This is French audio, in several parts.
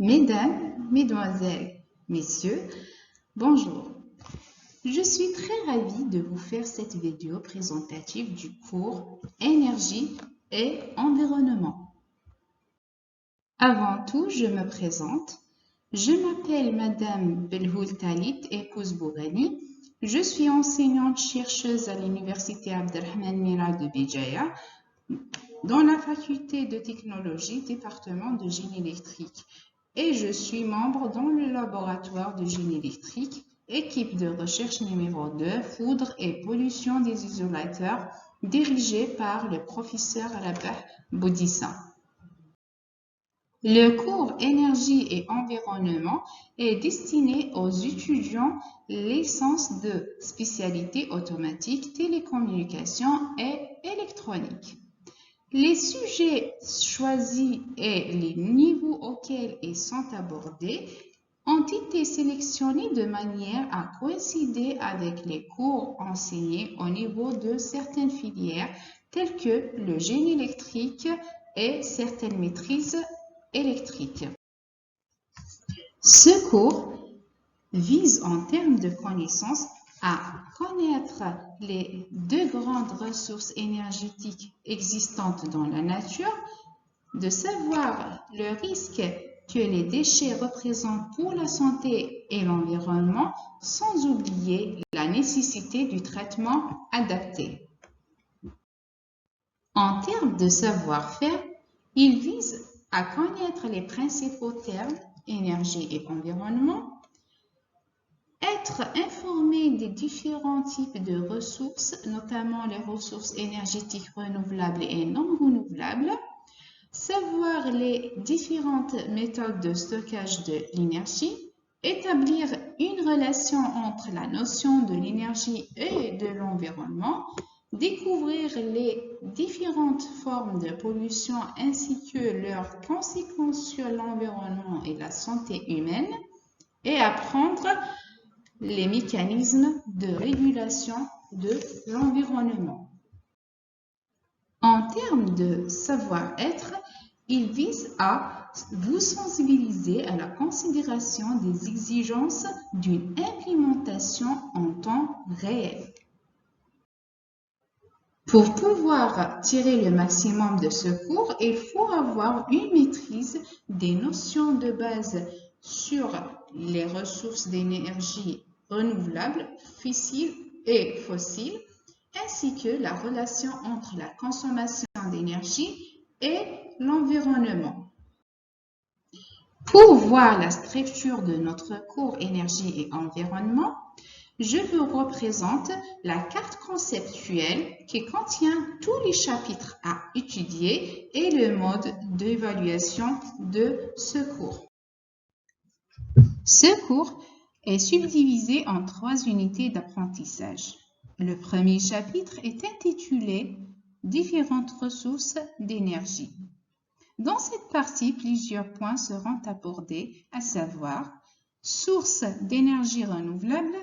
Mesdames, Mesdemoiselles, Messieurs, bonjour. Je suis très ravie de vous faire cette vidéo présentative du cours Énergie et environnement. Avant tout, je me présente. Je m'appelle Madame Belhoul Talit épouse Bourani. Je suis enseignante-chercheuse à l'Université Abdelrahman Mira de Béjaïa, dans la faculté de technologie, département de génie électrique. Et je suis membre dans le laboratoire de génie électrique, équipe de recherche numéro 2, foudre et pollution des isolateurs, dirigée par le professeur Rabah Boudissa. Le cours Énergie et environnement est destiné aux étudiants licence de spécialité automatique, télécommunications et électronique. Les sujets choisis et les niveaux auxquels ils sont abordés ont été sélectionnés de manière à coïncider avec les cours enseignés au niveau de certaines filières telles que le génie électrique et certaines maîtrises électriques. Ce cours vise en termes de connaissances à connaître les deux grandes ressources énergétiques existantes dans la nature, de savoir le risque que les déchets représentent pour la santé et l'environnement, sans oublier la nécessité du traitement adapté. En termes de savoir-faire, il vise à connaître les principaux termes énergie et environnement, être informé des différents types de ressources, notamment les ressources énergétiques renouvelables et non renouvelables, savoir les différentes méthodes de stockage de l'énergie, établir une relation entre la notion de l'énergie et de l'environnement, découvrir les différentes formes de pollution ainsi que leurs conséquences sur l'environnement et la santé humaine, et apprendre les mécanismes de régulation de l'environnement. En termes de savoir-être, il vise à vous sensibiliser à la considération des exigences d'une implémentation en temps réel. Pour pouvoir tirer le maximum de ce cours, il faut avoir une maîtrise des notions de base sur les ressources d'énergie renouvelables, fissiles et fossiles, ainsi que la relation entre la consommation d'énergie et l'environnement. Pour voir la structure de notre cours Énergie et environnement, je vous représente la carte conceptuelle qui contient tous les chapitres à étudier et le mode d'évaluation de ce cours. Ce cours est subdivisé en 3 unités d'apprentissage. Le premier chapitre est intitulé « Différentes ressources d'énergie ». Dans cette partie, plusieurs points seront abordés, à savoir sources d'énergie renouvelable,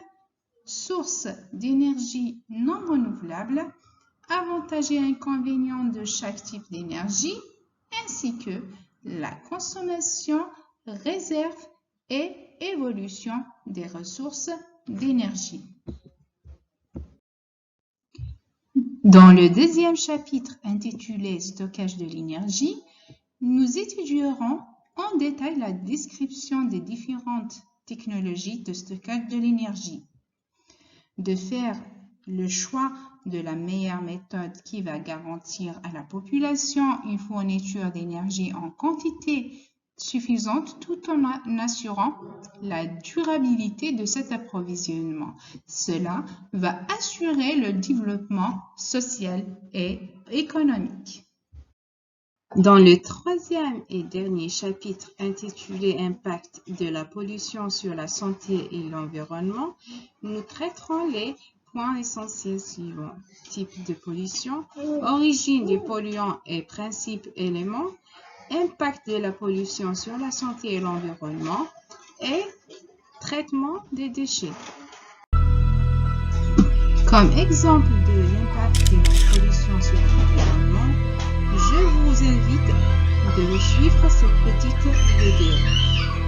sources d'énergie non renouvelable, avantages et inconvénients de chaque type d'énergie, ainsi que la consommation, réserve et évolution des ressources d'énergie. Dans le deuxième chapitre intitulé « Stockage de l'énergie », nous étudierons en détail la description des différentes technologies de stockage de l'énergie, de faire le choix de la meilleure méthode qui va garantir à la population une fourniture d'énergie en quantité suffisante tout en assurant la durabilité de cet approvisionnement. Cela va assurer le développement social et économique. Dans le troisième et dernier chapitre intitulé « Impact de la pollution sur la santé et l'environnement », nous traiterons les points essentiels suivants: type de pollution, origine des polluants et principes éléments, impact de la pollution sur la santé et l'environnement et traitement des déchets. Comme exemple de l'impact de la pollution sur l'environnement, je vous invite de suivre cette petite vidéo.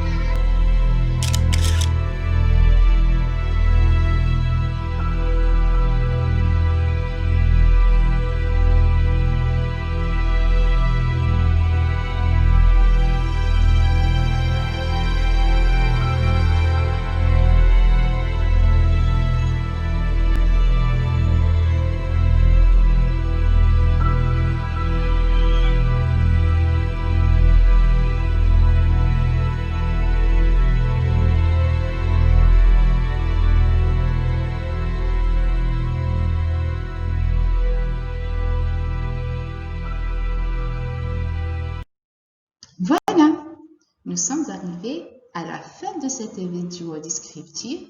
nous sommes arrivés à la fin de cette vidéo descriptive.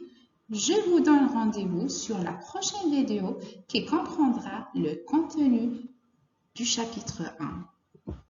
Je vous donne rendez-vous sur la prochaine vidéo qui comprendra le contenu du chapitre 1.